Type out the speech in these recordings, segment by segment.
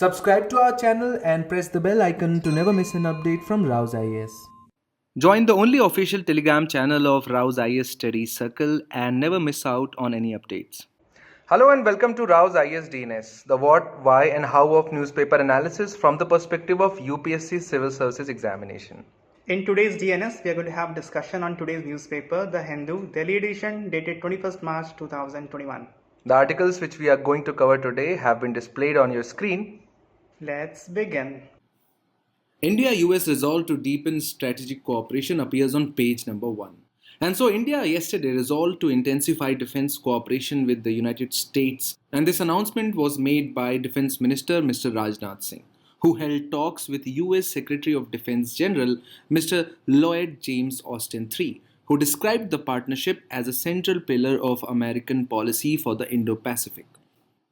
Subscribe to our channel and press the bell icon to never miss an update from Rouse IAS. Join the only official Telegram channel of Rouse IAS Study Circle and never miss out on any updates. Hello and welcome to Rouse IAS DNS, the what, why and how of newspaper analysis from the perspective of UPSC Civil Services Examination. In today's DNS, we are going to have discussion on today's newspaper, The Hindu, Delhi edition, dated 21st March 2021. The articles which we are going to cover today have been displayed on your screen. Let's begin. India-US resolve to deepen strategic cooperation appears on page number 1. And so India yesterday resolved to intensify defense cooperation with the United States, and this announcement was made by Defense Minister Mr. Rajnath Singh, who held talks with US Secretary of Defense General Mr. Lloyd James Austin III, who described the partnership as a central pillar of American policy for the Indo-Pacific.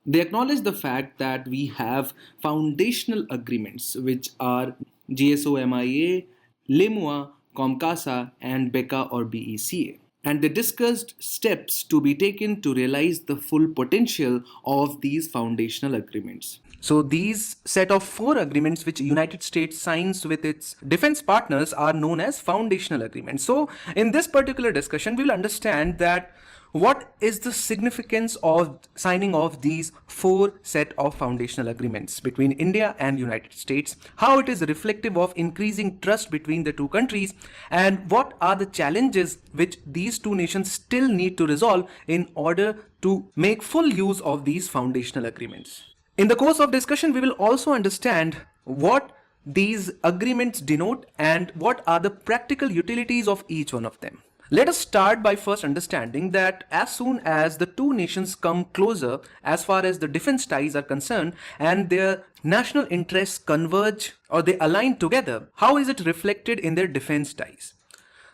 They acknowledge the fact that we have foundational agreements which are GSOMIA, LEMUA, COMCASA and BECA or BECA. And they discussed steps to be taken to realize the full potential of these foundational agreements. So these set of 4 agreements which United States signs with its defense partners are known as foundational agreements. So in this particular discussion, we'll understand that what is the significance of signing off these 4 set of foundational agreements between India and United States, how it is reflective of increasing trust between the two countries, and what are the challenges which these two nations still need to resolve in order to make full use of these foundational agreements. In the course of discussion, we will also understand what these agreements denote and what are the practical utilities of each one of them. Let us start by first understanding that as soon as the two nations come closer as far as the defense ties are concerned and their national interests converge or they align together, how is it reflected in their defense ties?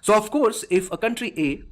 So of course, if a country A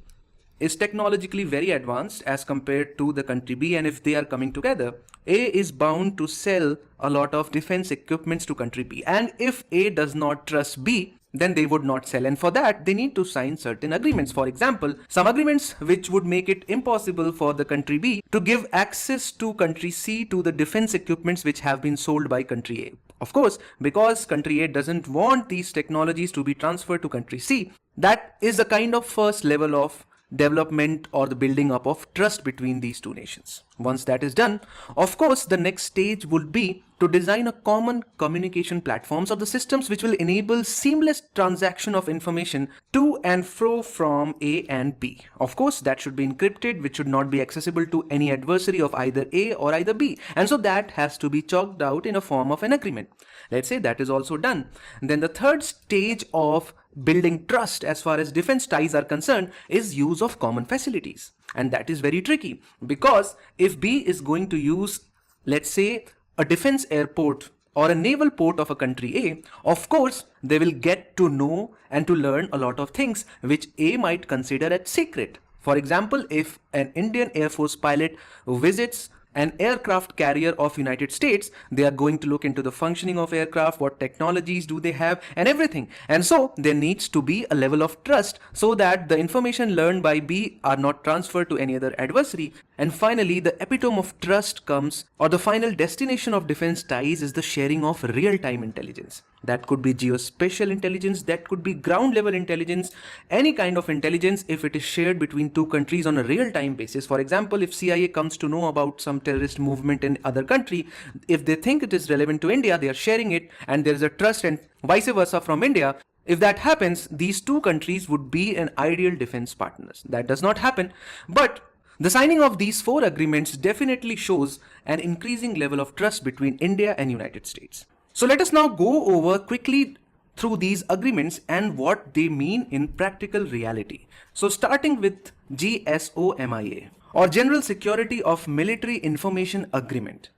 is technologically very advanced as compared to the country B, and if they are coming together, A is bound to sell a lot of defense equipments to country B, and if A does not trust B, then they would not sell, and for that they need to sign certain agreements. For example, some agreements which would make it impossible for the country B to give access to country C to the defense equipments which have been sold by country A. Of course, because country A doesn't want these technologies to be transferred to country C, that is a kind of first level of development or the building up of trust between these two nations. Once that is done, of course, the next stage would be to design a common communication platforms of the systems which will enable seamless transaction of information to and fro from A and B. Of course, that should be encrypted, which should not be accessible to any adversary of either A or either B. And so that has to be chalked out in a form of an agreement. Let's say that is also done. Then the third stage of building trust as far as defense ties are concerned is use of common facilities, and that is very tricky because if B is going to use, let's say, a defense airport or a naval port of a country A, of course they will get to know and to learn a lot of things which A might consider as secret. For example, if an Indian Air Force pilot visits an aircraft carrier of United States, they are going to look into the functioning of aircraft, what technologies do they have and everything. And so there needs to be a level of trust so that the information learned by B are not transferred to any other adversary. And finally, the epitome of trust comes, or the final destination of defense ties is the sharing of real-time intelligence. That could be geospatial intelligence, that could be ground level intelligence, any kind of intelligence if it is shared between two countries on a real-time basis. For example, if CIA comes to know about some terrorist movement in other country, if they think it is relevant to India, they are sharing it and there is a trust, and vice versa from India. If that happens, these two countries would be an ideal defense partners. That does not happen, but the signing of these 4 agreements definitely shows an increasing level of trust between India and United States. So let us now go over quickly through these agreements and what they mean in practical reality. So starting with GSOMIA, or General Security of Military Information Agreement,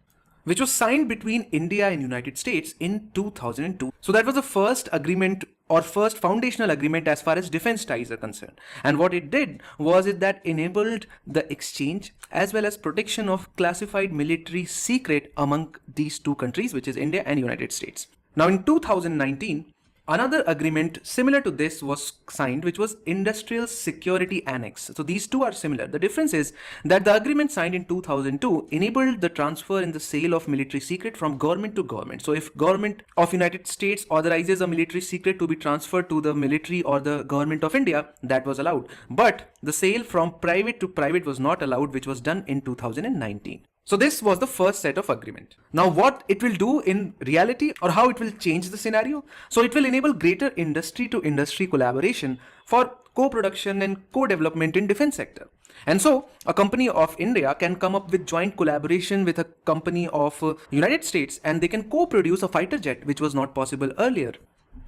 which was signed between India and United States in 2002. So that was the first agreement or first foundational agreement as far as defense ties are concerned. And what it did was that enabled the exchange as well as protection of classified military secret among these two countries, which is India and United States. Now in 2019, Another agreement similar to this was signed, which was Industrial Security Annex. So these two are similar. The difference is that the agreement signed in 2002 enabled the transfer and the sale of military secret from government to government. So if government of United States authorizes a military secret to be transferred to the military or the government of India, that was allowed. But the sale from private to private was not allowed, which was done in 2019. So this was the first set of agreement. Now what it will do in reality, or how it will change the scenario? So it will enable greater industry to industry collaboration for co-production and co-development in defense sector. And so a company of India can come up with joint collaboration with a company of United States, and they can co-produce a fighter jet, which was not possible earlier.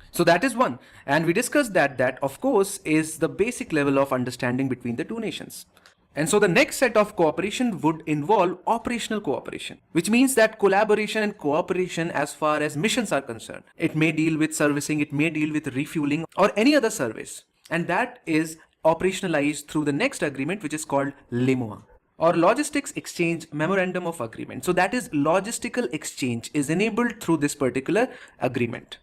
So that is one. And we discussed that of course is the basic level of understanding between the two nations. And so the next set of cooperation would involve operational cooperation, which means that collaboration and cooperation as far as missions are concerned. It may deal with servicing, it may deal with refueling or any other service. And that is operationalized through the next agreement, which is called LIMOA, or Logistics Exchange Memorandum of Agreement. So that is logistical exchange is enabled through this particular agreement,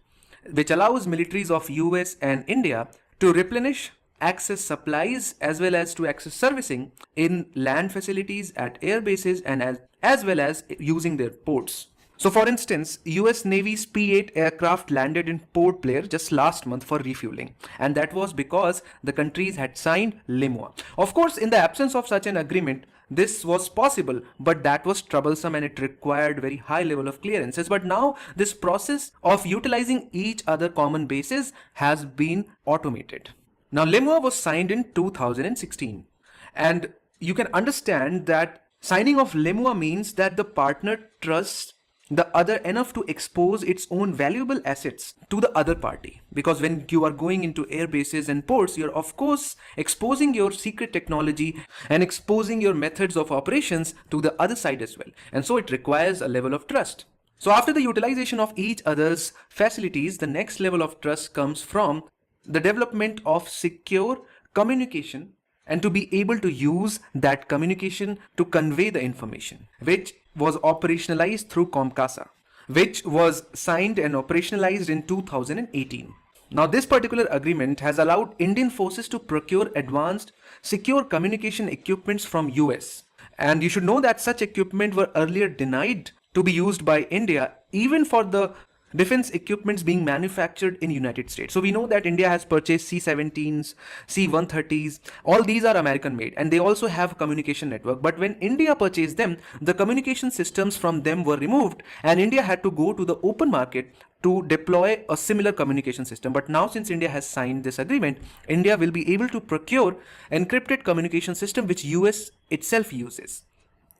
which allows militaries of US and India to replenish, access supplies as well as to access servicing in land facilities, at air bases, and as well as using their ports. So for instance, US Navy's P-8 aircraft landed in Port Blair just last month for refueling, and that was because the countries had signed LIMOA. Of course, in the absence of such an agreement, this was possible, but that was troublesome and it required very high level of clearances. But now this process of utilizing each other common bases has been automated. Now, LIMOA was signed in 2016, and you can understand that signing of LIMOA means that the partner trusts the other enough to expose its own valuable assets to the other party. Because when you are going into air bases and ports, you're of course exposing your secret technology and exposing your methods of operations to the other side as well. And so it requires a level of trust. So after the utilization of each other's facilities, the next level of trust comes from the development of secure communication, and to be able to use that communication to convey the information, which was operationalized through COMCASA, which was signed and operationalized in 2018. Now this particular agreement has allowed Indian forces to procure advanced secure communication equipments from US. And you should know that such equipment were earlier denied to be used by India, even for the defense equipments being manufactured in United States. So we know that India has purchased C-17s, C-130s, all these are American made, and they also have a communication network. But when India purchased them, the communication systems from them were removed, and India had to go to the open market to deploy a similar communication system. But now since India has signed this agreement, India will be able to procure encrypted communication system which US itself uses.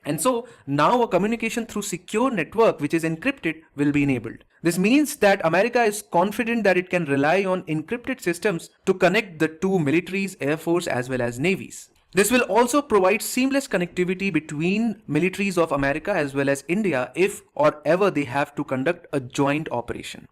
And so now a communication through secure network which is encrypted will be enabled. This means that America is confident that it can rely on encrypted systems to connect the two militaries, air force as well as navies. This will also provide seamless connectivity between militaries of America as well as India if or ever they have to conduct a joint operation.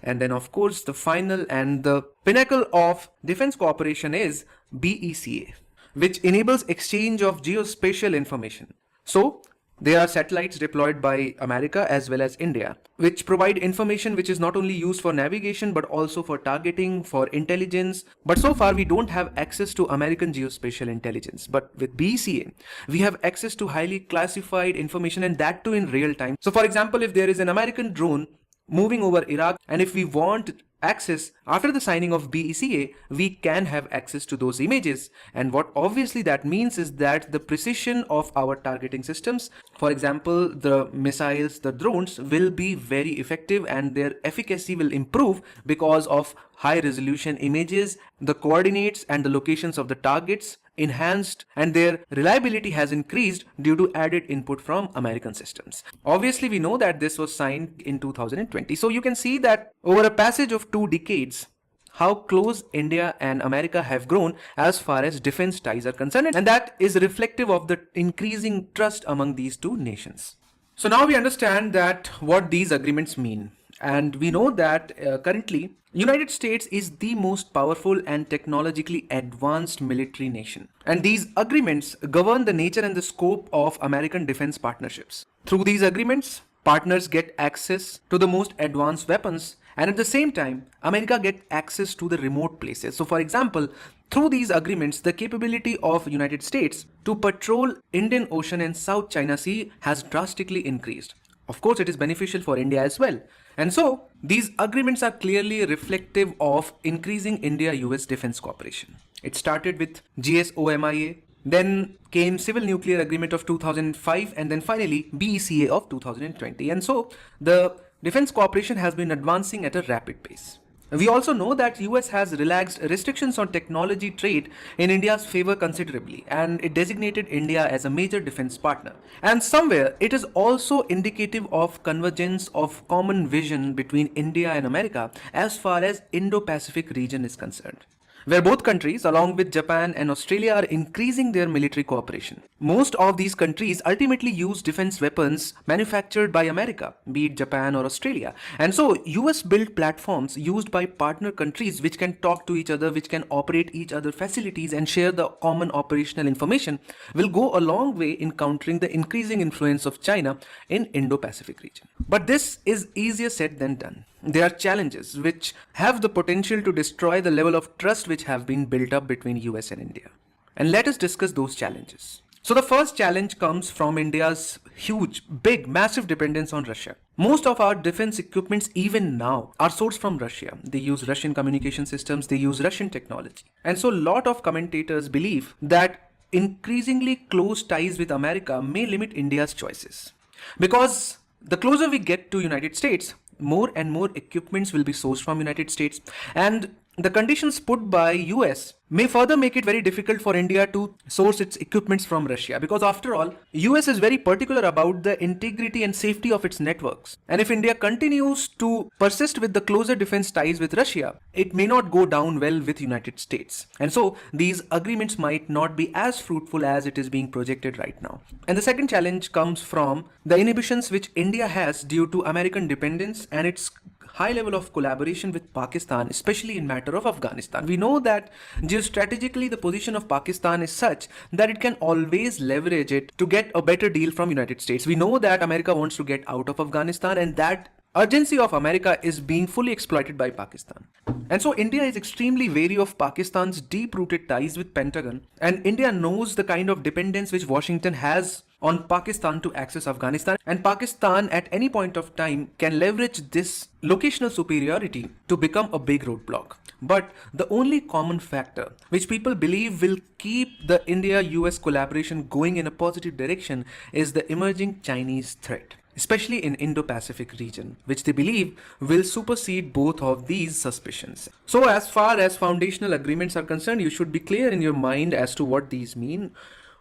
And then of course the final and the pinnacle of defense cooperation is BECA, which enables exchange of geospatial information. So there are satellites deployed by America as well as India, which provide information which is not only used for navigation but also for targeting, for intelligence. But so far we don't have access to American geospatial intelligence. But with BCA, we have access to highly classified information, and that too in real time. So for example, if there is an American drone moving over Iraq, and if we want access after the signing of BECA, we can have access to those images. And what obviously that means is that the precision of our targeting systems, for example the missiles, the drones, will be very effective and their efficacy will improve because of high resolution images, the coordinates and the locations of the targets enhanced, and their reliability has increased due to added input from American systems. Obviously we know that this was signed in 2020. So you can see that over a passage of 2 decades, how close India and America have grown as far as defense ties are concerned, and that is reflective of the increasing trust among these two nations. So now we understand that what these agreements mean, and we know that currently United States is the most powerful and technologically advanced military nation, and these agreements govern the nature and the scope of American defense partnerships. Through these agreements, partners get access to the most advanced weapons And at the same time, America get access to the remote places. So for example, through these agreements, the capability of United States to patrol Indian Ocean and South China Sea has drastically increased. Of course, it is beneficial for India as well. And so, these agreements are clearly reflective of increasing India-US defense cooperation. It started with GSOMIA, then came Civil Nuclear Agreement of 2005, and then finally BECA of 2020. And so, the defense cooperation has been advancing at a rapid pace. We also know that US has relaxed restrictions on technology trade in India's favor considerably, and it designated India as a major defense partner. And somewhere it is also indicative of convergence of common vision between India and America as far as Indo-Pacific region is concerned, where both countries, along with Japan and Australia, are increasing their military cooperation. Most of these countries ultimately use defense weapons manufactured by America, be it Japan or Australia. And so, US built platforms used by partner countries which can talk to each other, which can operate each other facilities and share the common operational information will go a long way in countering the increasing influence of China in Indo-Pacific region. But this is easier said than done. There are challenges which have the potential to destroy the level of trust which have been built up between US and India. And let us discuss those challenges. So the first challenge comes from India's huge, big, massive dependence on Russia. Most of our defense equipments even now are sourced from Russia. They use Russian communication systems, they use Russian technology. And so a lot of commentators believe that increasingly close ties with America may limit India's choices. Because the closer we get to United States, more and more equipments will be sourced from United States, and the conditions put by US may further make it very difficult for India to source its equipments from Russia, because after all, US is very particular about the integrity and safety of its networks. And if India continues to persist with the closer defense ties with Russia, it may not go down well with United States. And so these agreements might not be as fruitful as it is being projected right now. And the second challenge comes from the inhibitions which India has due to American dependence and its high level of collaboration with Pakistan, especially in matter of Afghanistan. We know that geostrategically the position of Pakistan is such that it can always leverage it to get a better deal from United States. We know that America wants to get out of Afghanistan, and that urgency of America is being fully exploited by Pakistan. And so India is extremely wary of Pakistan's deep-rooted ties with Pentagon, and India knows the kind of dependence which Washington has on Pakistan to access Afghanistan, and Pakistan at any point of time can leverage this locational superiority to become a big roadblock. But the only common factor which people believe will keep the India-US collaboration going in a positive direction is the emerging Chinese threat, especially in Indo-Pacific region, which they believe will supersede both of these suspicions. So as far as foundational agreements are concerned, you should be clear in your mind as to what these mean.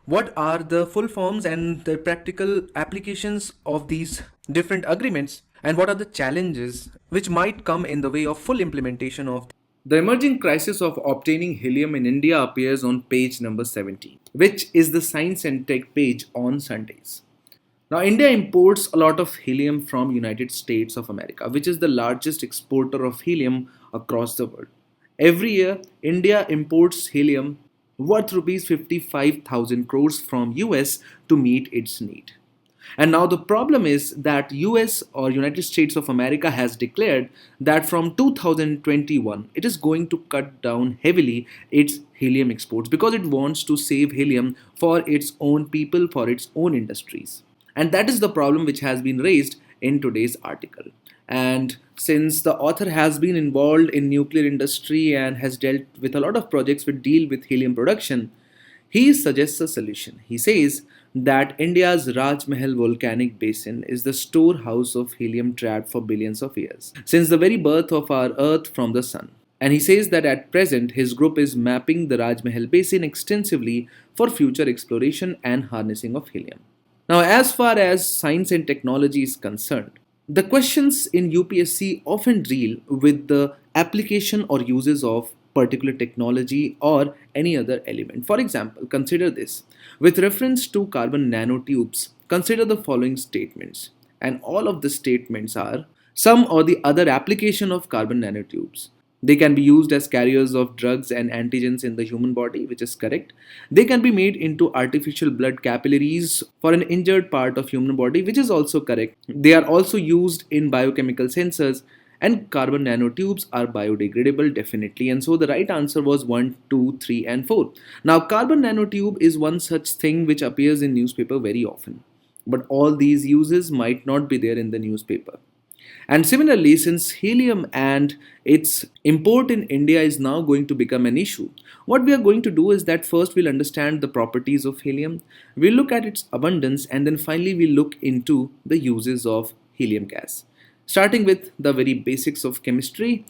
What are the full forms and the practical applications of these different agreements, and what are the challenges which might come in the way of full implementation of. The emerging crisis of obtaining helium in India appears on page number 17, which is the Science and Tech page on Sundays. Now, India imports a lot of helium from United States of America, which is the largest exporter of helium across the world. Every year, India imports helium worth rupees 55,000 crores from US to meet its need. And now the problem is that US or United States of America has declared that from 2021 it is going to cut down heavily its helium exports because it wants to save helium for its own people, for its own industries. And that is the problem which has been raised in today's article. And since the author has been involved in nuclear industry and has dealt with a lot of projects which deal with helium production, he suggests a solution. He says that India's Raj Mahal volcanic basin is the storehouse of helium trapped for billions of years, since the very birth of our Earth from the sun. And he says that at present his group is mapping the Raj Mahal basin extensively for future exploration and harnessing of helium. Now, as far as science and technology is concerned, the questions in UPSC often deal with the application or uses of particular technology or any other element. For example, consider this. With reference to carbon nanotubes, consider the following statements. And all of the statements are some or the other application of carbon nanotubes. They can be used as carriers of drugs and antigens in the human body, which is correct. They can be made into artificial blood capillaries for an injured part of human body, which is also correct. They are also used in biochemical sensors And carbon nanotubes are biodegradable, definitely. And so the right answer was 1, 2, 3, and 4. Now, carbon nanotube is one such thing which appears in newspaper very often. But all these uses might not be there in the newspaper. And similarly, since helium and its import in India is now going to become an issue, what we are going to do is that first we'll understand the properties of helium, we'll look at its abundance, and then finally we'll look into the uses of helium gas. Starting with the very basics of chemistry,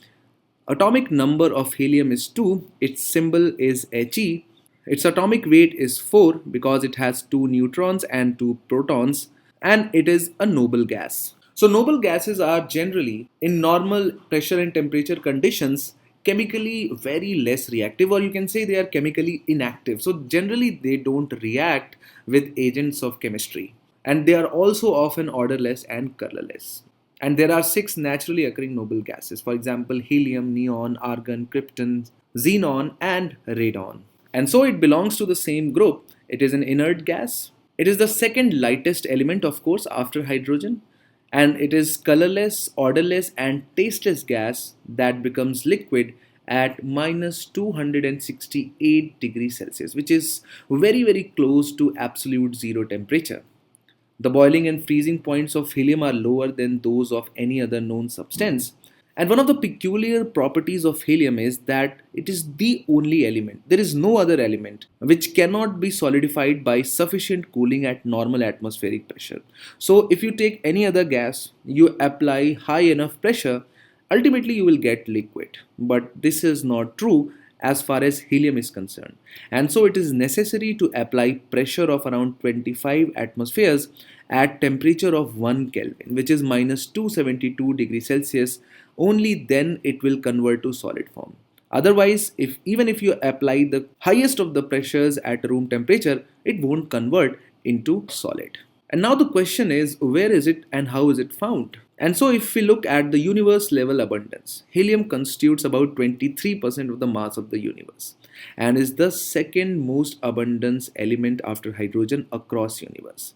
atomic number of helium is 2, its symbol is He, its atomic weight is 4 because it has 2 neutrons and 2 protons, and it is a noble gas. So, noble gases are generally, in normal pressure and temperature conditions, chemically very less reactive, or you can say they are chemically inactive. So, generally, they don't react with agents of chemistry, and they are also often odorless and colorless. And there are 6 naturally occurring noble gases, for example, helium, neon, argon, krypton, xenon, and radon. And so it belongs to the same group. It is an inert gas. It is the second lightest element, of course, after hydrogen. And it is colorless, odorless, and tasteless gas that becomes liquid at minus 268 degrees Celsius, which is very, very close to absolute zero temperature. The boiling and freezing points of helium are lower than those of any other known substance. And one of the peculiar properties of helium is that it is the only element, there is no other element, which cannot be solidified by sufficient cooling at normal atmospheric pressure. So, if you take any other gas, you apply high enough pressure, ultimately you will get liquid. But this is not true as far as helium is concerned. And so it is necessary to apply pressure of around 25 atmospheres at temperature of 1 Kelvin, which is minus 272 degrees Celsius. Only then it will convert to solid form. Otherwise, even if you apply the highest of the pressures at room temperature, it won't convert into solid. And now the question is, where is it and how is it found? And so if we look at the universe level abundance, helium constitutes about 23% of the mass of the universe and is the second most abundant element after hydrogen across universe.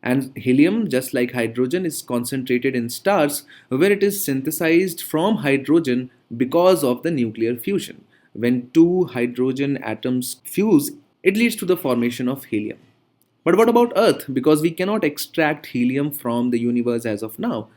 And helium, just like hydrogen, is concentrated in stars where it is synthesized from hydrogen because of the nuclear fusion. When two hydrogen atoms fuse, it leads to the formation of helium. But what about Earth? Because we cannot extract helium from the universe as of now.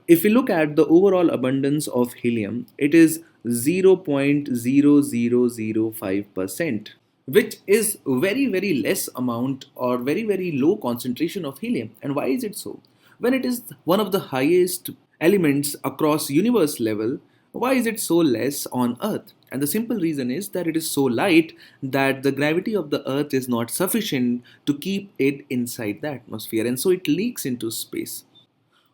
If we look at the overall abundance of helium, it is 0.0005%, which is very, very less amount or very, very low concentration of helium. And why is it so? When it is one of the highest elements across universe level, why is it so less on Earth? And the simple reason is that it is so light that the gravity of the Earth is not sufficient to keep it inside the atmosphere, and so it leaks into space.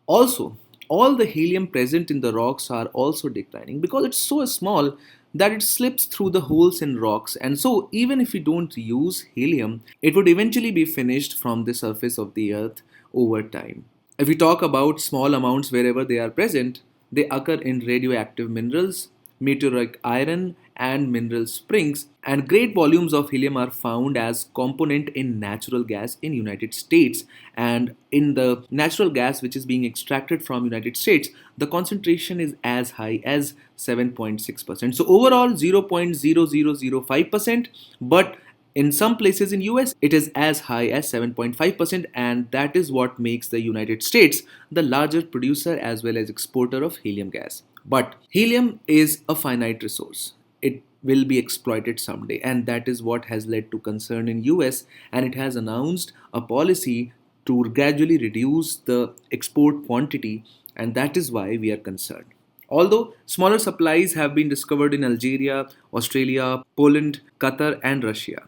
Also, all the helium present in the rocks are also declining because it's so small that it slips through the holes in rocks, and so even if we don't use helium, it would eventually be finished from the surface of the Earth over time. If we talk about small amounts wherever they are present, they occur in radioactive minerals, meteoric iron, and mineral springs, and great volumes of helium are found as component in natural gas in United States. And in the natural gas which is being extracted from United States, the concentration is as high as 7.6%. So overall 0.0005%, but in some places in US it is as high as 7.5%, and that is what makes the United States the larger producer as well as exporter of helium gas. But helium is a finite resource. It will be exploited someday, and that is what has led to concern in US, and it has announced a policy to gradually reduce the export quantity, and that is why we are concerned. Although smaller supplies have been discovered in Algeria, Australia, Poland, Qatar, and Russia.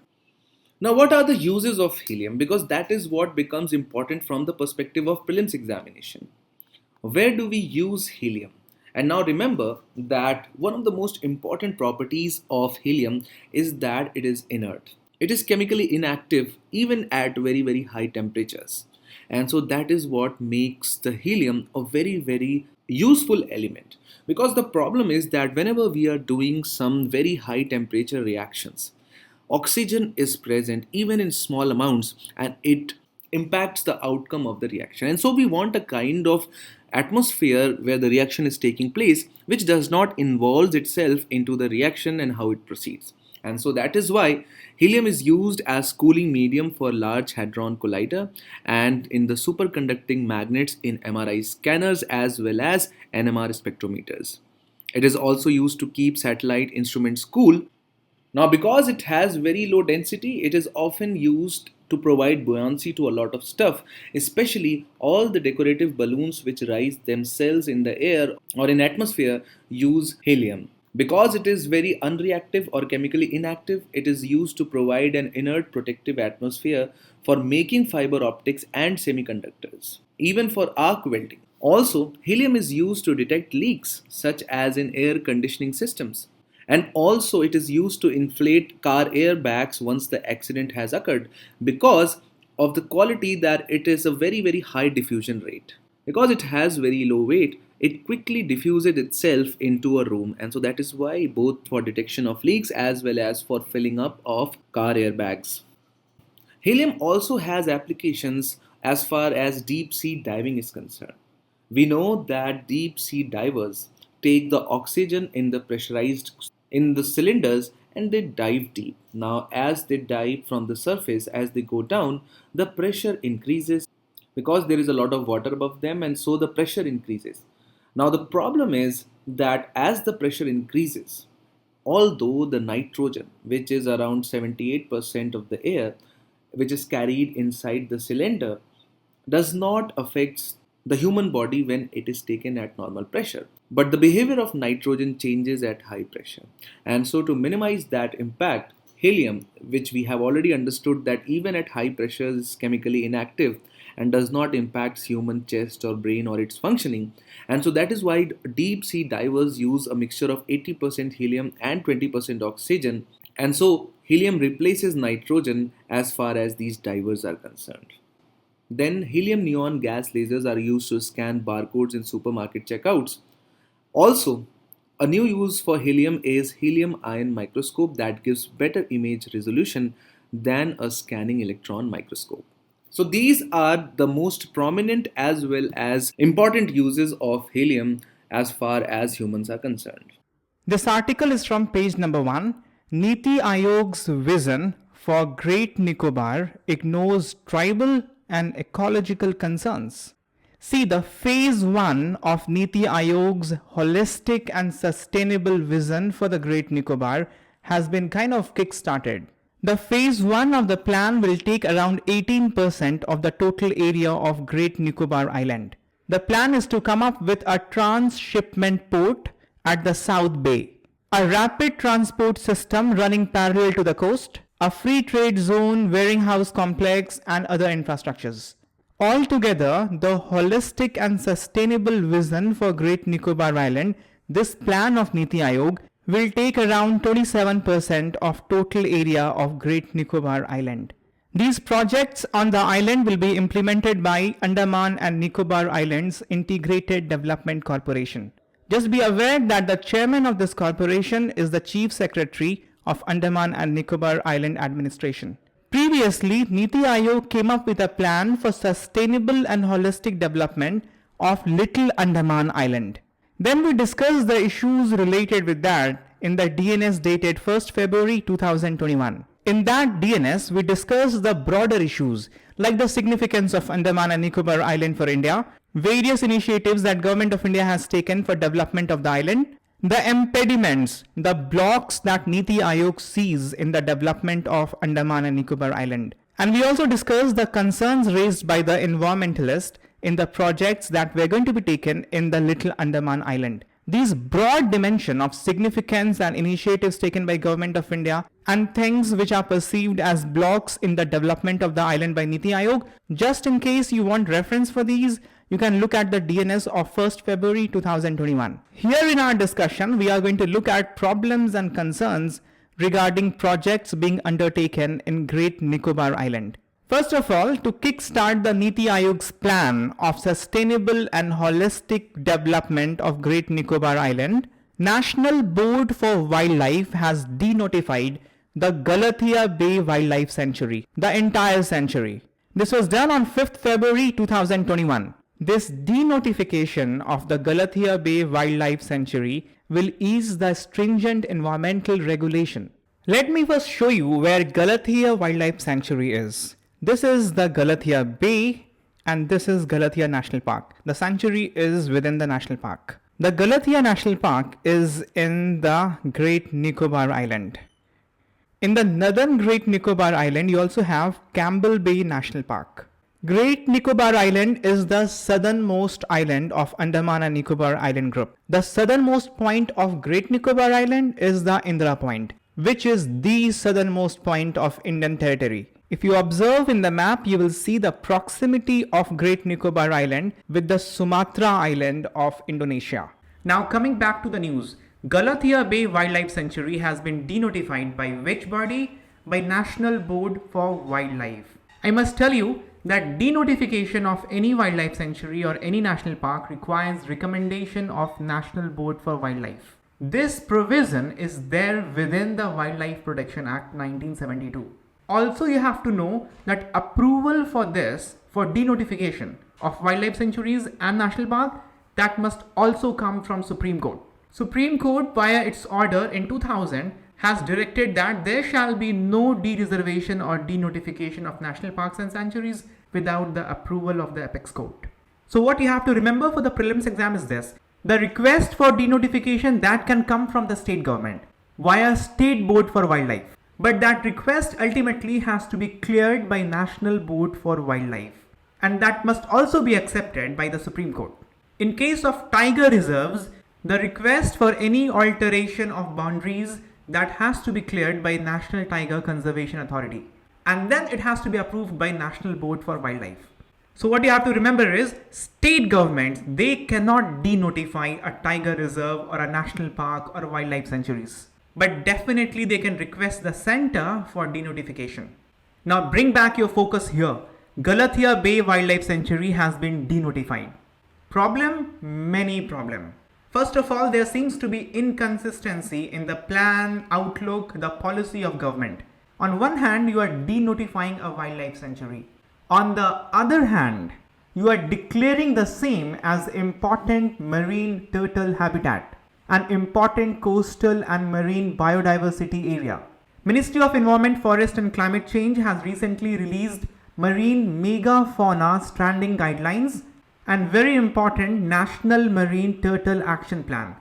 Now, what are the uses of helium? Because that is what becomes important from the perspective of prelims examination. Where do we use helium? And now remember that one of the most important properties of helium is that it is inert. It is chemically inactive even at very, very high temperatures. And so that is what makes the helium a very, very useful element. Because the problem is that whenever we are doing some very high temperature reactions, oxygen is present even in small amounts, and it impacts the outcome of the reaction. And so we want a kind of atmosphere where the reaction is taking place which does not involve itself into the reaction and how it proceeds. And so that is why helium is used as cooling medium for Large Hadron Collider and in the superconducting magnets in MRI scanners as well as NMR spectrometers. It is also used to keep satellite instruments cool. Now, because it has very low density, it is often used to provide buoyancy to a lot of stuff, especially all the decorative balloons which rise themselves in the air or in atmosphere use helium. Because it is very unreactive or chemically inactive, it is used to provide an inert protective atmosphere for making fiber optics and semiconductors, even for arc welding. Also, helium is used to detect leaks, such as in air conditioning systems. And also, it is used to inflate car airbags once the accident has occurred because of the quality that it is a very high diffusion rate. Because it has very low weight, it quickly diffuses itself into a room, and so that is why both for detection of leaks as well as for filling up of car airbags. Helium also has applications as far as deep sea diving is concerned. We know that deep sea divers take the oxygen in the pressurized in the cylinders and they dive deep. Now, as they dive from the surface, as they go down, the pressure increases because there is a lot of water above them, and so the pressure increases. Now, the problem is that as the pressure increases, although the nitrogen, which is around 78% of the air, which is carried inside the cylinder, does not affect the human body when it is taken at normal pressure. But the behavior of nitrogen changes at high pressure. And so to minimize that impact, helium, which we have already understood that even at high pressure is chemically inactive and does not impact human chest or brain or its functioning. And so that is why deep sea divers use a mixture of 80% helium and 20% oxygen. And so helium replaces nitrogen as far as these divers are concerned. Then helium neon gas lasers are used to scan barcodes in supermarket checkouts. Also, a new use for helium is helium ion microscope that gives better image resolution than a scanning electron microscope. So these are the most prominent as well as important uses of helium as far as humans are concerned. This article is from page number 1. Niti Aayog's vision for Great Nicobar ignores tribal and ecological concerns. See, the phase 1 of Niti Aayog's holistic and sustainable vision for the Great Nicobar has been kind of kick-started. The phase 1 of the plan will take around 18% of the total area of Great Nicobar Island. The plan is to come up with a transshipment port at the South Bay, a rapid transport system running parallel to the coast, a free trade zone, warehouse complex, and other infrastructures. Altogether, the holistic and sustainable vision for Great Nicobar Island, this plan of Niti Aayog, will take around 27% of total area of Great Nicobar Island. These projects on the island will be implemented by Andaman and Nicobar Islands Integrated Development Corporation. Just be aware that the chairman of this corporation is the Chief Secretary of Andaman and Nicobar Island Administration. Previously, Niti Aayog came up with a plan for sustainable and holistic development of Little Andaman Island. Then we discussed the issues related with that in the DNS dated 1st February 2021. In that DNS, we discussed the broader issues like the significance of Andaman and Nicobar Island for India, various initiatives that Government of India has taken for development of the island, the impediments, the blocks that Niti Aayog sees in the development of Andaman and Nicobar Island. And we also discussed the concerns raised by the environmentalists in the projects that were going to be taken in the Little Andaman Island. These broad dimension of significance and initiatives taken by Government of India and things which are perceived as blocks in the development of the island by Niti Aayog, just in case you want reference for these, you can look at the DNS of 1st February 2021. Here in our discussion, we are going to look at problems and concerns regarding projects being undertaken in Great Nicobar Island. First of all, to kickstart the Niti Aayog's plan of sustainable and holistic development of Great Nicobar Island, National Board for Wildlife has denotified the Galathea Bay Wildlife Sanctuary, the entire sanctuary. This was done on 5th February 2021. This denotification of the Galathea Bay Wildlife Sanctuary will ease the stringent environmental regulation. Let me first show you where Galathea Wildlife Sanctuary is. This is the Galathea Bay and this is Galathea National Park. The sanctuary is within the national park. The Galathea National Park is in the Great Nicobar Island. In the northern Great Nicobar Island, you also have Campbell Bay National Park. Great Nicobar Island is the southernmost island of Andaman and Nicobar Island group. The southernmost point of Great Nicobar Island is the Indra Point, which is the southernmost point of Indian territory. If you observe in the map, you will see the proximity of Great Nicobar Island with the Sumatra Island of Indonesia. Now coming back to the news, Galathea Bay Wildlife Sanctuary has been denotified by which body? By National Board for Wildlife. I must tell you that denotification of any wildlife sanctuary or any national park requires recommendation of National Board for Wildlife. This provision is there within the Wildlife Protection Act 1972. Also, you have to know that approval for this, for denotification of wildlife sanctuaries and national park, that must also come from Supreme Court. Supreme Court via its order in 2000 has directed that there shall be no de-reservation or denotification of national parks and sanctuaries without the approval of the apex court. So what you have to remember for the prelims exam is this: the request for denotification that can come from the state government via State Board for Wildlife, but that request ultimately has to be cleared by National Board for Wildlife, and that must also be accepted by the Supreme Court. In case of tiger reserves, the request for any alteration of boundaries that has to be cleared by National Tiger Conservation Authority, and then it has to be approved by National Board for Wildlife. So what you have to remember is state governments, they cannot denotify a tiger reserve or a national park or wildlife sanctuaries, but definitely they can request the center for denotification. Now bring back your focus here. Galathea Bay Wildlife Sanctuary has been denotified. Problem? Many problem. First of all, there seems to be inconsistency in the plan, outlook, the policy of government. On one hand, you are denotifying a wildlife sanctuary. On the other hand, you are declaring the same as important marine turtle habitat, an important coastal and marine biodiversity area. Ministry of Environment, Forest and Climate Change has recently released Marine Megafauna Stranding Guidelines and very important National Marine Turtle Action Plan.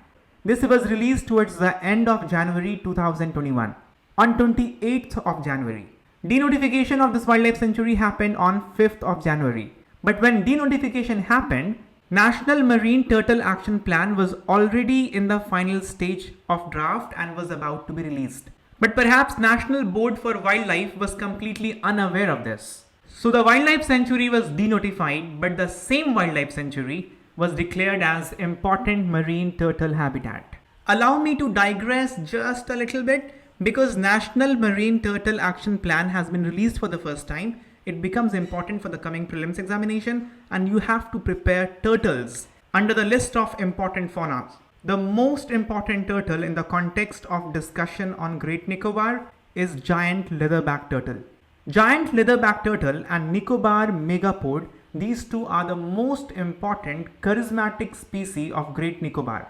This was released towards the end of January 2021, on 28th of January. Denotification of this wildlife sanctuary happened on 5th of January. But when denotification happened, National Marine Turtle Action Plan was already in the final stage of draft and was about to be released. But perhaps National Board for Wildlife was completely unaware of this. So the wildlife sanctuary was denotified, but the same wildlife sanctuary was declared as important marine turtle habitat. Allow me to digress just a little bit, because National Marine Turtle Action Plan has been released for the first time. It becomes important for the coming prelims examination, and you have to prepare turtles under the list of important faunas. The most important turtle in the context of discussion on Great Nicobar is giant leatherback turtle. Giant leatherback turtle and Nicobar megapode, these two are the most important charismatic species of Great Nicobar.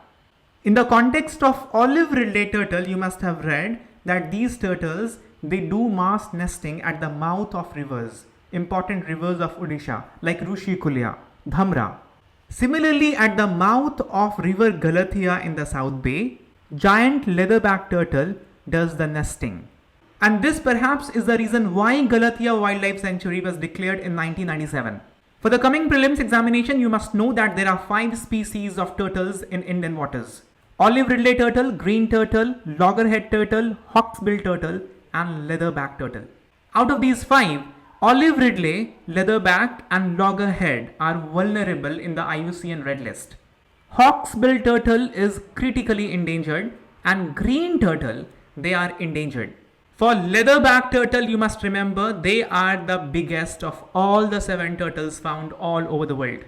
In the context of olive ridley turtle, you must have read that these turtles, they do mass nesting at the mouth of rivers, important rivers of Odisha like Rushikulia, Dhamra. Similarly, at the mouth of river Galathea in the South Bay, giant leatherback turtle does the nesting. And this perhaps is the reason why Galathea Wildlife Sanctuary was declared in 1997. For the coming prelims examination, you must know that there are 5 species of turtles in Indian waters: olive ridley turtle, green turtle, loggerhead turtle, hawksbill turtle, and leatherback turtle. Out of these 5, olive ridley, leatherback, and loggerhead are vulnerable in the IUCN Red List. Hawksbill turtle is critically endangered, and green turtle, they are endangered. For leatherback turtle, you must remember they are the biggest of all the 7 turtles found all over the world.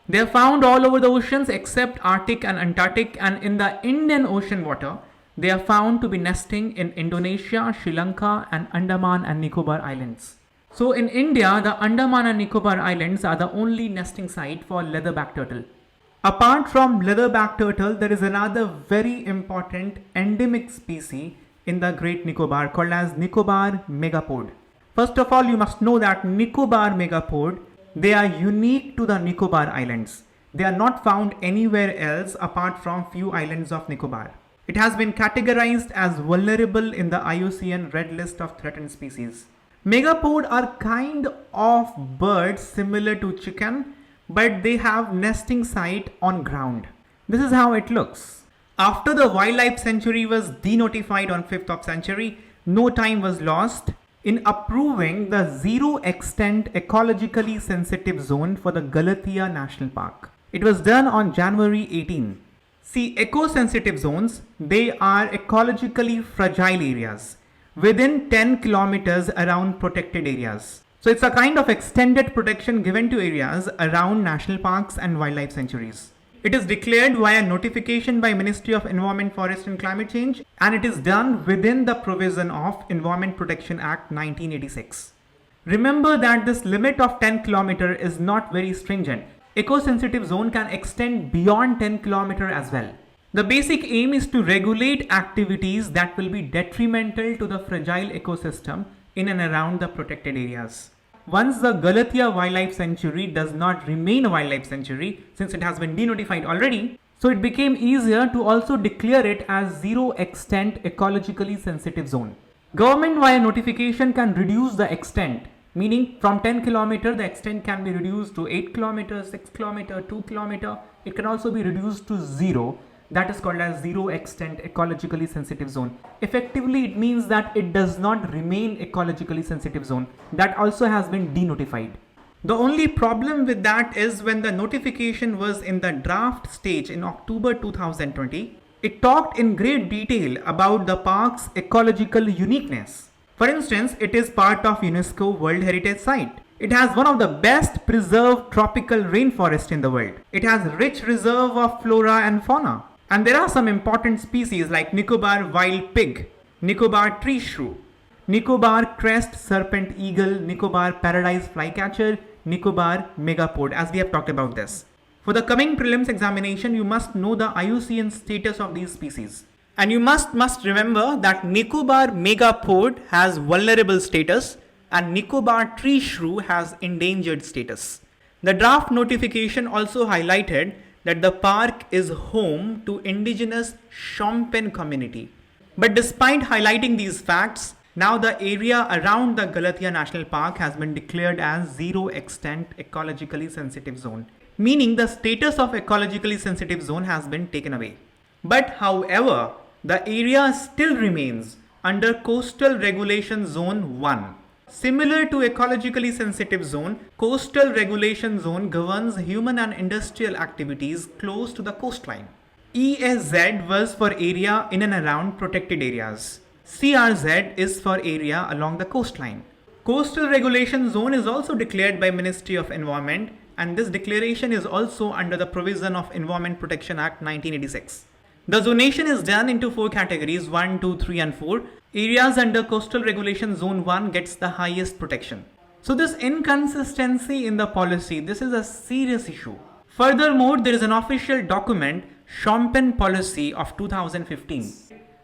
They are found all over the oceans except Arctic and Antarctic, and in the Indian Ocean water, they are found to be nesting in Indonesia, Sri Lanka, and Andaman and Nicobar Islands. So in India, the Andaman and Nicobar Islands are the only nesting site for leatherback turtle. Apart from leatherback turtle, there is another very important endemic species in the Great Nicobar called as Nicobar megapode. First of all, you must know that Nicobar megapode, they are unique to the Nicobar Islands. They are not found anywhere else apart from few islands of Nicobar. It has been categorized as vulnerable in the IUCN Red List of Threatened Species. Megapode are kind of birds similar to chicken, but they have nesting site on ground. This is how it looks. After the wildlife sanctuary was denotified on 5th of century, no time was lost in approving the zero extent ecologically sensitive zone for the Galathea National Park. It was done on January 18. See, eco-sensitive zones, they are ecologically fragile areas within 10 kilometers around protected areas. So it's a kind of extended protection given to areas around national parks and wildlife sanctuaries. It is declared via notification by Ministry of Environment, Forest and Climate Change, and it is done within the provision of Environment Protection Act 1986. Remember that this limit of 10 km is not very stringent. Eco-sensitive zone can extend beyond 10 km as well. The basic aim is to regulate activities that will be detrimental to the fragile ecosystem in and around the protected areas. Once the Galathea Wildlife Sanctuary does not remain a wildlife sanctuary since it has been denotified already, so it became easier to also declare it as zero extent ecologically sensitive zone. Government via notification can reduce the extent, meaning from 10 km the extent can be reduced to 8 km, 6 km, 2 km. It can also be reduced to 0. That is called as zero extent ecologically sensitive zone. Effectively, it means that it does not remain ecologically sensitive zone. That also has been denotified. The only problem with that is when the notification was in the draft stage in October 2020, it talked in great detail about the park's ecological uniqueness. For instance, it is part of UNESCO World Heritage Site. It has one of the best preserved tropical rainforests in the world. It has rich reserve of flora and fauna. And there are some important species like Nicobar wild pig, Nicobar tree shrew, Nicobar crest serpent eagle, Nicobar paradise flycatcher, Nicobar megapode, as we have talked about this. For the coming prelims examination, you must know the IUCN status of these species. And you must remember that Nicobar megapode has vulnerable status and Nicobar tree shrew has endangered status. The draft notification also highlighted that the park is home to indigenous Shompen community. But despite highlighting these facts, now the area around the Galathea National Park has been declared as zero extent ecologically sensitive zone, meaning the status of ecologically sensitive zone has been taken away. But however, the area still remains under Coastal Regulation Zone 1. Similar to ecologically sensitive zone, Coastal Regulation Zone governs human and industrial activities close to the coastline. ESZ was for area in and around protected areas. CRZ is for area along the coastline. Coastal Regulation Zone is also declared by Ministry of Environment, and this declaration is also under the provision of Environment Protection Act 1986. The zonation is done into 4 categories 1, 2, 3 and 4. Areas under Coastal Regulation Zone 1 gets the highest protection. So this inconsistency in the policy, this is a serious issue. Furthermore, there is an official document, Shompen Policy of 2015.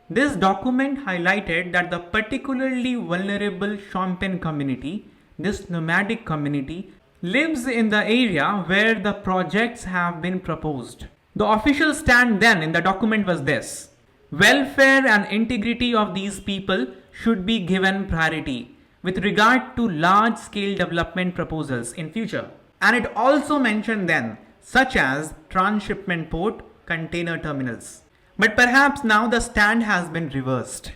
This document highlighted that the particularly vulnerable Shompen community, this nomadic community, lives in the area where the projects have been proposed. The official stand then in the document was this: welfare and integrity of these people should be given priority with regard to large-scale development proposals in future. And it also mentioned then, such as transshipment port, container terminals. But perhaps now the stand has been reversed.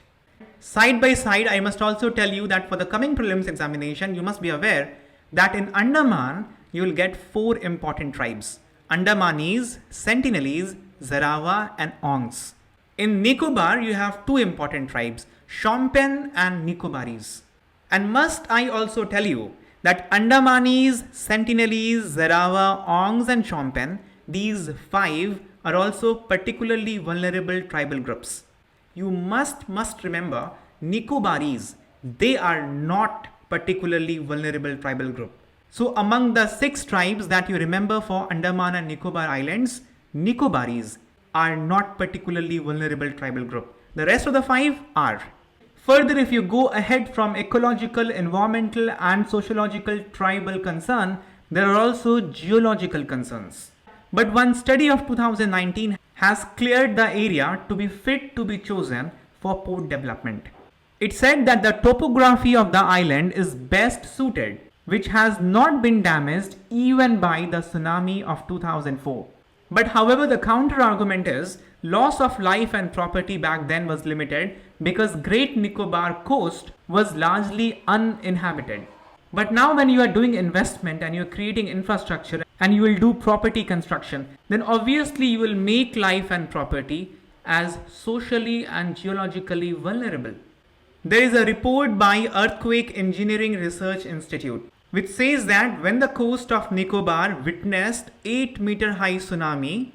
Side by side, I must also tell you that for the coming prelims examination, you must be aware that in Andaman, you will get 4 important tribes: Andamanese, Sentinelese, Zarawa and Ongs. In Nicobar, you have 2 important tribes, Shompen and Nicobaris. And must I also tell you that Andamanese, Sentinelese, Zarawa, Ongs and Shompen, these 5 are also particularly vulnerable tribal groups. You must remember, Nicobaris, they are not particularly vulnerable tribal group. So among the 6 tribes that you remember for Andaman and Nicobar Islands, Nicobaris are not particularly vulnerable tribal group. The rest of the 5 are. Further, if you go ahead from ecological, environmental and sociological tribal concern, there are also geological concerns. But one study of 2019 has cleared the area to be fit to be chosen for port development. It said that the topography of the island is best suited, which has not been damaged even by the tsunami of 2004. But however, the counter argument is loss of life and property back then was limited because Great Nicobar coast was largely uninhabited. But now when you are doing investment and you're creating infrastructure and you will do property construction, then obviously you will make life and property as socially and geologically vulnerable. There is a report by Earthquake Engineering Research Institute which says that when the coast of Nicobar witnessed 8-meter high tsunami,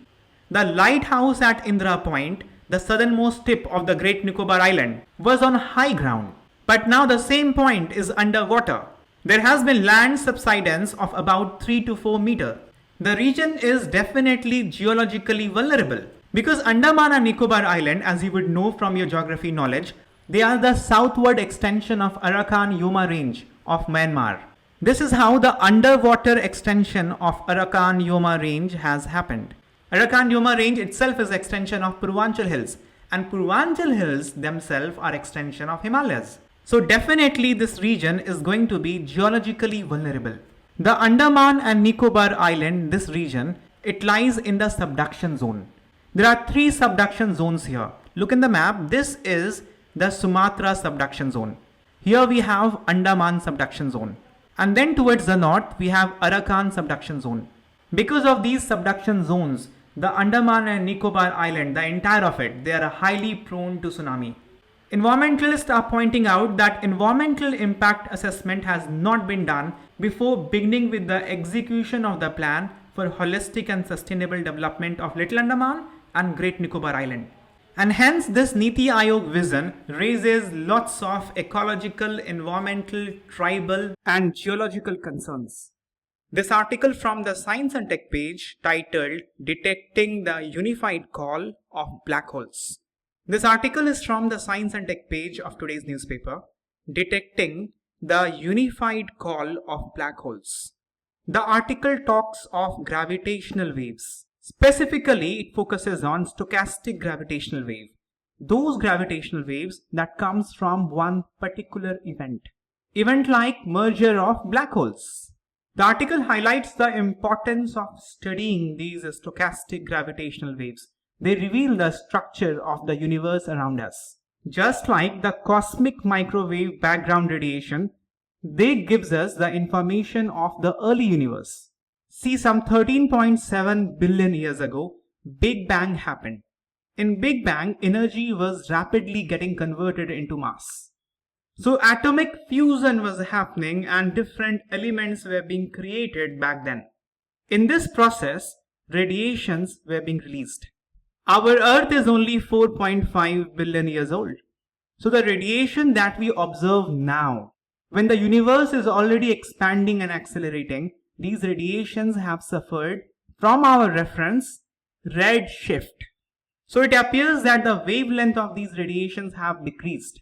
the lighthouse at Indra Point, the southernmost tip of the Great Nicobar Island, was on high ground. But now the same point is underwater. There has been land subsidence of about 3 to 4 meters. The region is definitely geologically vulnerable because Andaman and Nicobar Island, as you would know from your geography knowledge, they are the southward extension of Arakan Yoma range of Myanmar. This is how the underwater extension of Arakan Yoma range has happened. Arakan Yoma range itself is extension of Purvanchal Hills, and Purvanchal Hills themselves are extension of Himalayas. So definitely this region is going to be geologically vulnerable. The Andaman and Nicobar Island, this region, it lies in the subduction zone. There are 3 subduction zones here. Look in the map. This is the Sumatra subduction zone. Here we have Andaman subduction zone. And then towards the north, we have Arakan subduction zone. Because of these subduction zones, the Andaman and Nicobar Island, the entire of it, they are highly prone to tsunami. Environmentalists are pointing out that environmental impact assessment has not been done before beginning with the execution of the plan for holistic and sustainable development of Little Andaman and Great Nicobar Island. And hence this Niti Aayog vision raises lots of ecological, environmental, tribal and geological concerns. This article from the Science and Tech page titled Detecting the Unified Call of Black Holes. This article is from the Science and Tech page of today's newspaper, Detecting the Unified Call of Black Holes. The article talks of gravitational waves. Specifically, it focuses on stochastic gravitational wave. Those gravitational waves that comes from one particular event. Event like merger of black holes. The article highlights the importance of studying these stochastic gravitational waves. They reveal the structure of the universe around us. Just like the cosmic microwave background radiation, they gives us the information of the early universe. See, some 13.7 billion years ago, Big Bang happened. In Big Bang, energy was rapidly getting converted into mass. So atomic fusion was happening and different elements were being created back then. In this process, radiations were being released. Our Earth is only 4.5 billion years old. So the radiation that we observe now, when the universe is already expanding and accelerating, these radiations have suffered from our reference red shift. So it appears that the wavelength of these radiations have decreased.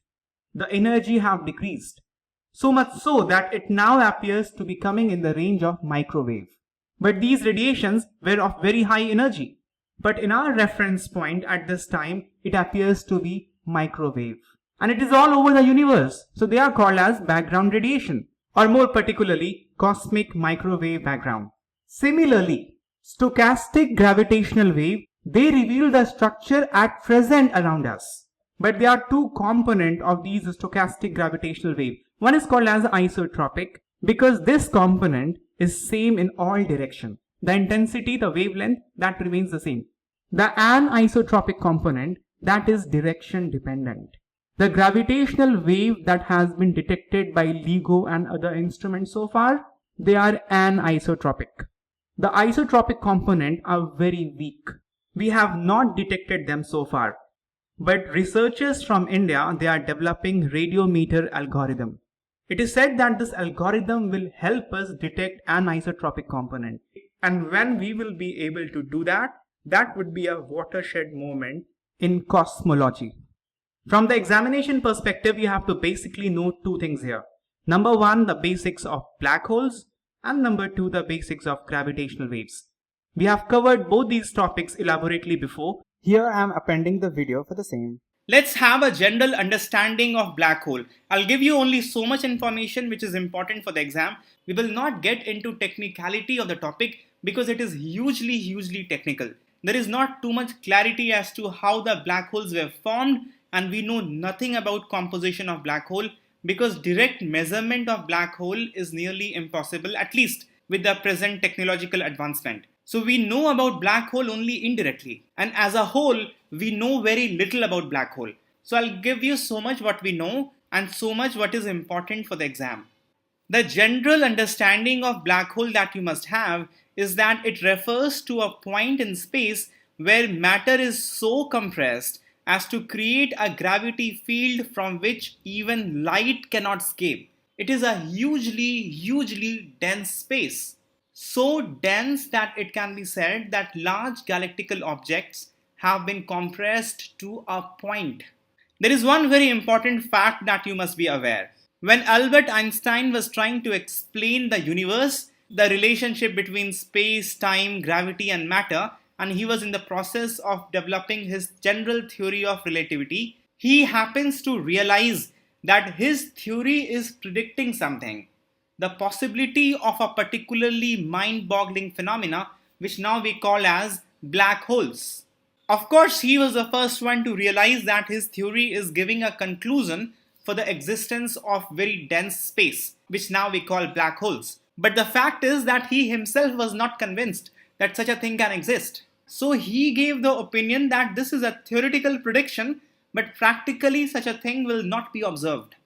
The energy have decreased. So much so that it now appears to be coming in the range of microwave. But these radiations were of very high energy. But in our reference point at this time, it appears to be microwave. And it is all over the universe. So they are called as background radiation, or more particularly cosmic microwave background. Similarly, stochastic gravitational wave, they reveal the structure at present around us. But there are 2 components of these stochastic gravitational wave. One is called as isotropic because this component is same in all direction. The intensity, the wavelength, that remains the same. The anisotropic component, that is direction dependent. The gravitational wave that has been detected by LIGO and other instruments so far, they are anisotropic. The isotropic component are very weak. We have not detected them so far. But researchers from India, they are developing radiometer algorithm. It is said that this algorithm will help us detect anisotropic component. And when we will be able to do that, that would be a watershed moment in cosmology. From the examination perspective, you have to basically know two things here. Number one, the basics of black holes, and number two, the basics of gravitational waves. We have covered both these topics elaborately before. Here I am appending the video for the same. Let's have a general understanding of black hole. I'll give you only so much information which is important for the exam. We will not get into technicality of the topic because it is hugely technical. There is not too much clarity as to how the black holes were formed, and we know nothing about composition of black hole because direct measurement of black hole is nearly impossible, at least with the present technological advancement. So we know about black hole only indirectly, and as a whole we know very little about black hole. So I'll give you so much what we know and so much what is important for the exam. The general understanding of black hole that you must have is that it refers to a point in space where matter is so compressed as to create a gravity field from which even light cannot escape. It is a hugely dense space. So dense that it can be said that large galactical objects have been compressed to a point. There is one very important fact that you must be aware. When Albert Einstein was trying to explain the universe, the relationship between space, time, gravity and matter, and he was in the process of developing his general theory of relativity, he happens to realize that his theory is predicting something. The possibility of a particularly mind-boggling phenomena which now we call as black holes. Of course, he was the first one to realize that his theory is giving a conclusion for the existence of very dense space, which now we call black holes. But the fact is that he himself was not convinced that such a thing can exist. So he gave the opinion that this is a theoretical prediction, but practically such a thing will not be observed.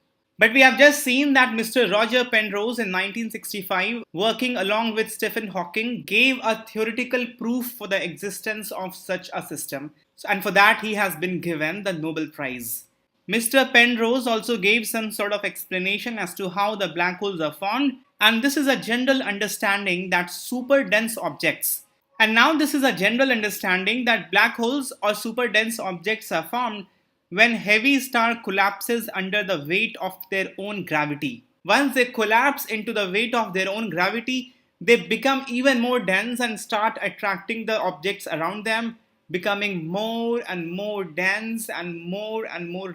But we have just seen that Mr. Roger Penrose in 1965, working along with Stephen Hawking, gave a theoretical proof for the existence of such a system. And for that he has been given the Nobel Prize. Mr. Penrose also gave some sort of explanation as to how the black holes are formed. And this is a general understanding that super dense objects. And now this is a general understanding that black holes or super dense objects are formed when heavy star collapses under the weight of their own gravity. Once they collapse into the weight of their own gravity, they become even more dense and start attracting the objects around them, becoming more and more dense and more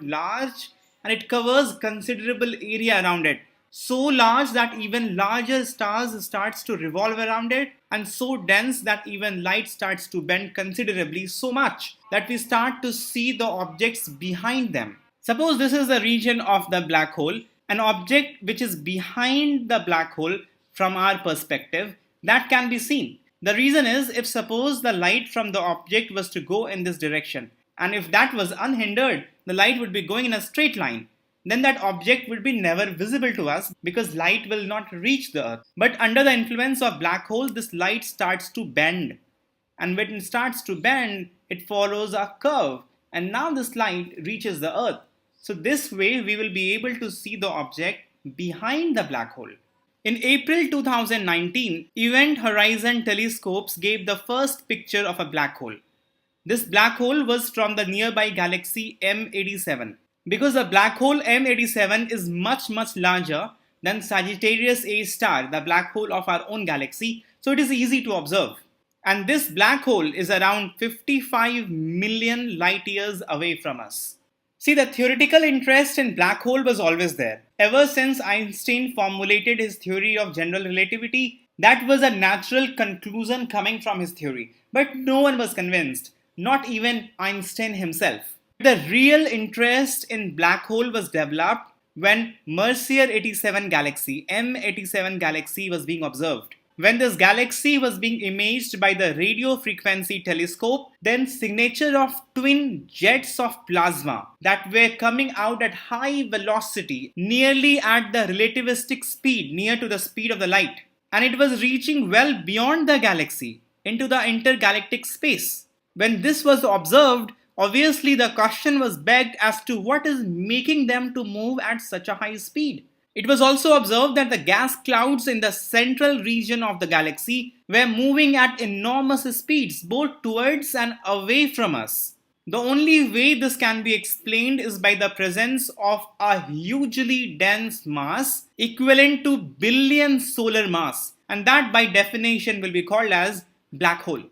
large, and it covers considerable area around it. So large that even larger stars starts to revolve around it, and so dense that even light starts to bend considerably, so much that we start to see the objects behind them. Suppose this is the region of the black hole, an object which is behind the black hole from our perspective, that can be seen. The reason is, if suppose the light from the object was to go in this direction, and if that was unhindered, the light would be going in a straight line, then that object would be never visible to us because light will not reach the earth. But under the influence of black hole, this light starts to bend. And when it starts to bend, it follows a curve. And now this light reaches the earth. So this way we will be able to see the object behind the black hole. In April 2019, Event Horizon Telescopes gave the first picture of a black hole. This black hole was from the nearby galaxy M87. Because the black hole M87 is much larger than Sagittarius A star, the black hole of our own galaxy, so it is easy to observe. And this black hole is around 55 million light years away from us. See, the theoretical interest in black hole was always there. Ever since Einstein formulated his theory of general relativity, that was a natural conclusion coming from his theory. But no one was convinced, not even Einstein himself. The real interest in black hole was developed when Messier 87 galaxy, M87 galaxy was being observed. When this galaxy was being imaged by the radio frequency telescope, then signature of twin jets of plasma that were coming out at high velocity, nearly at the relativistic speed, near to the speed of the light. And it was reaching well beyond the galaxy, into the intergalactic space. When this was observed, obviously the question was begged as to what is making them to move at such a high speed. It was also observed that the gas clouds in the central region of the galaxy were moving at enormous speeds, both towards and away from us. The only way this can be explained is by the presence of a hugely dense mass equivalent to billion solar mass, and that by definition will be called as black hole.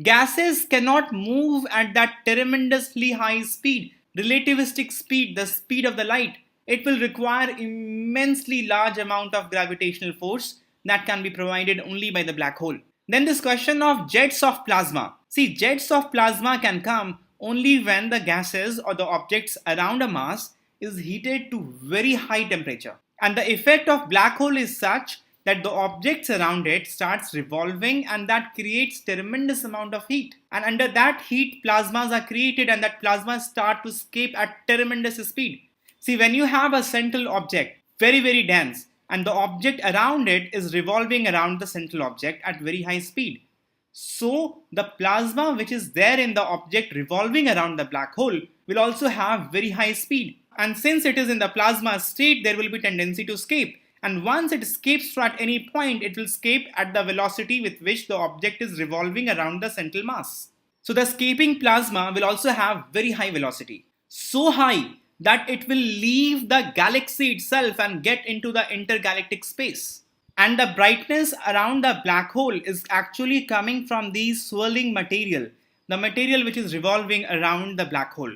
Gases cannot move at that tremendously high speed, relativistic speed, the speed of the light. It will require immensely large amount of gravitational force that can be provided only by the black hole. Then this question of jets of plasma. See, jets of plasma can come only when the gases or the objects around a mass is heated to very high temperature. And the effect of black hole is such that the objects around it starts revolving, and that creates tremendous amount of heat. And under that heat, plasmas are created, and that plasmas start to escape at tremendous speed. See, when you have a central object, very, very dense, and the object around it is revolving around the central object at very high speed. So, the plasma which is there in the object revolving around the black hole will also have very high speed. And since it is in the plasma state, there will be tendency to escape. And once it escapes at any point, it will escape at the velocity with which the object is revolving around the central mass. So, the escaping plasma will also have very high velocity. So high that it will leave the galaxy itself and get into the intergalactic space. And the brightness around the black hole is actually coming from the swirling material, the material which is revolving around the black hole,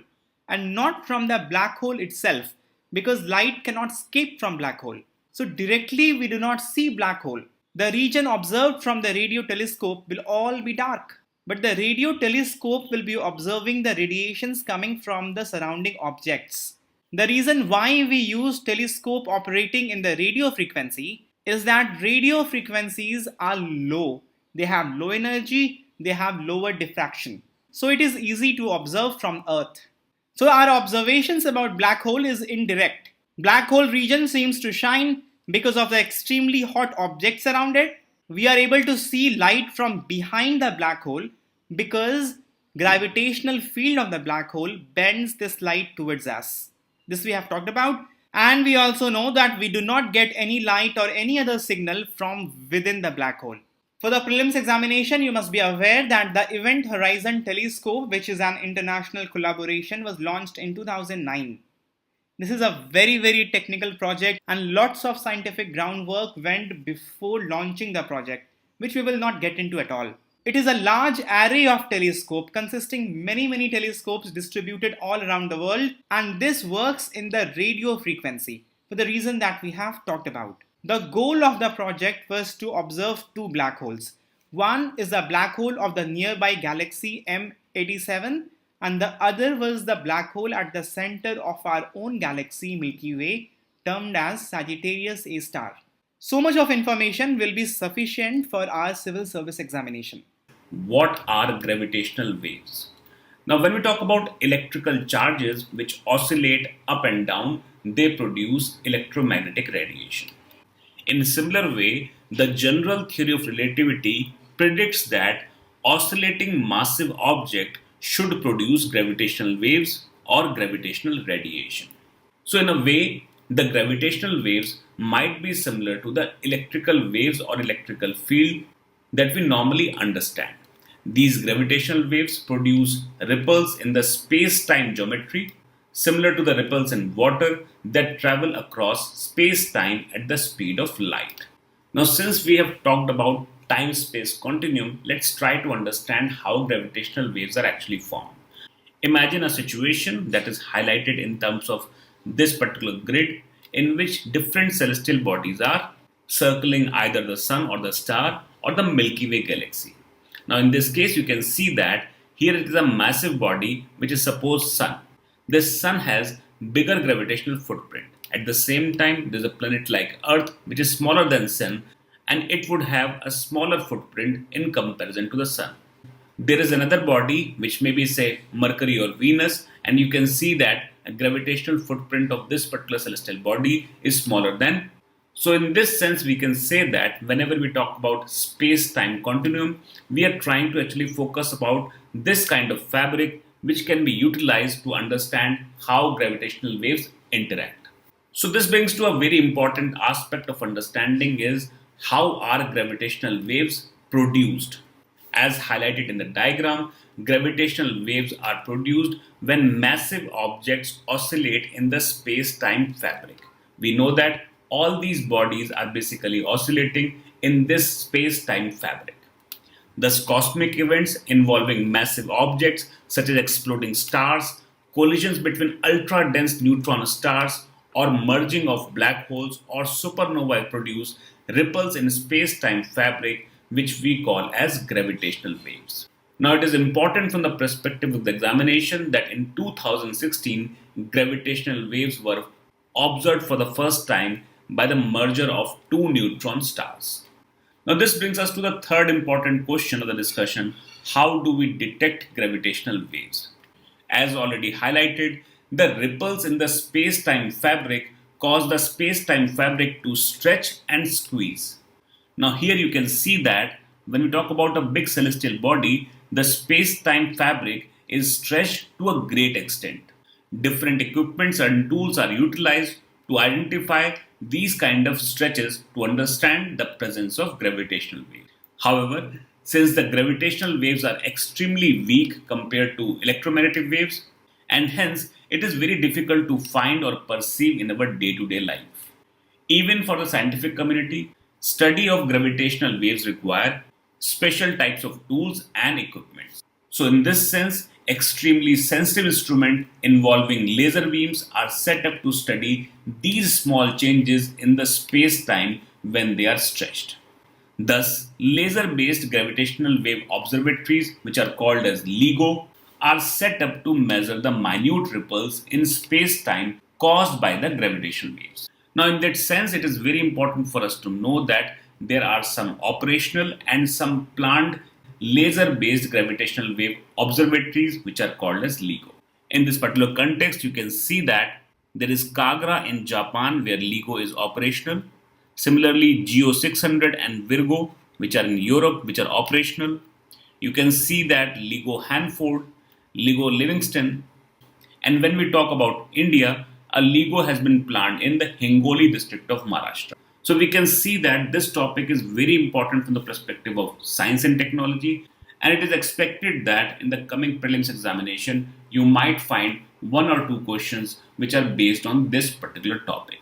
and not from the black hole itself, because light cannot escape from black hole. So directly we do not see black hole. The region observed from the radio telescope will all be dark. But the radio telescope will be observing the radiations coming from the surrounding objects. The reason why we use telescope operating in the radio frequency is that radio frequencies are low. They have low energy, they have lower diffraction. So it is easy to observe from Earth. So our observations about black hole is indirect. Black hole region seems to shine because of the extremely hot objects around it. We are able to see light from behind the black hole because gravitational field of the black hole bends this light towards us. This we have talked about. And we also know that we do not get any light or any other signal from within the black hole. For the prelims examination, you must be aware that the Event Horizon Telescope, which is an international collaboration, was launched in 2009. This is a very, very technical project, and lots of scientific groundwork went before launching the project, which we will not get into at all. It is a large array of telescopes consisting many telescopes distributed all around the world, and this works in the radio frequency for the reason that we have talked about. The goal of the project was to observe two black holes. One is the black hole of the nearby galaxy M87, and the other was the black hole at the center of our own galaxy Milky Way, termed as Sagittarius A star. So much of information will be sufficient for our civil service examination. What are gravitational waves? Now, when we talk about electrical charges which oscillate up and down, they produce electromagnetic radiation. In a similar way, the general theory of relativity predicts that oscillating massive object should produce gravitational waves or gravitational radiation. So in a way, the gravitational waves might be similar to the electrical waves or electrical field that we normally understand. These gravitational waves produce ripples in the space-time geometry similar to the ripples in water that travel across space-time at the speed of light. Now, since we have talked about time-space continuum, let's try to understand how gravitational waves are actually formed. Imagine a situation that is highlighted in terms of this particular grid in which different celestial bodies are circling either the sun or the star or the Milky Way galaxy. Now, in this case, you can see that here it is a massive body which is supposed sun. This sun has bigger gravitational footprint. At the same time, there is a planet like Earth which is smaller than sun, and it would have a smaller footprint in comparison to the sun. There is another body which may be, say, Mercury or Venus, and you can see that a gravitational footprint of this particular celestial body is smaller than. So in this sense, we can say that whenever we talk about space-time continuum, we are trying to actually focus about this kind of fabric which can be utilized to understand how gravitational waves interact. So this brings to a very important aspect of understanding is how are gravitational waves produced. As highlighted in the diagram, gravitational waves are produced when massive objects oscillate in the space-time fabric. We know that all these bodies are basically oscillating in this space-time fabric. Thus, cosmic events involving massive objects such as exploding stars, collisions between ultra dense neutron stars, or merging of black holes or supernovae produce ripples in space time fabric, which we call as gravitational waves. Now, it is important from the perspective of the examination that in 2016, gravitational waves were observed for the first time by the merger of two neutron stars. Now, this brings us to the third important question of the discussion: how do we detect gravitational waves? As already highlighted, the ripples in the space time fabric cause the space time fabric to stretch and squeeze. Now, here you can see that when we talk about a big celestial body, the space time fabric is stretched to a great extent. Different equipments and tools are utilized to identify these kind of stretches to understand the presence of gravitational waves. However, since the gravitational waves are extremely weak compared to electromagnetic waves, and hence it is very difficult to find or perceive in our day-to-day life. Even for the scientific community, study of gravitational waves require special types of tools and equipment. So in this sense, extremely sensitive instruments involving laser beams are set up to study these small changes in the space-time when they are stretched. Thus, laser-based gravitational wave observatories, which are called as LIGO, are set up to measure the minute ripples in space-time caused by the gravitational waves. Now, in that sense, it is very important for us to know that there are some operational and some planned laser-based gravitational wave observatories which are called as LIGO. In this particular context, you can see that there is Kagra in Japan where LIGO is operational. Similarly, Geo 600 and Virgo, which are in Europe, which are operational. You can see that LIGO Hanford, LIGO Livingston, and when we talk about India, a LIGO has been planned in the Hingoli district of Maharashtra. So we can see that this topic is very important from the perspective of science and technology, and it is expected that in the coming prelims examination, you might find one or two questions which are based on this particular topic.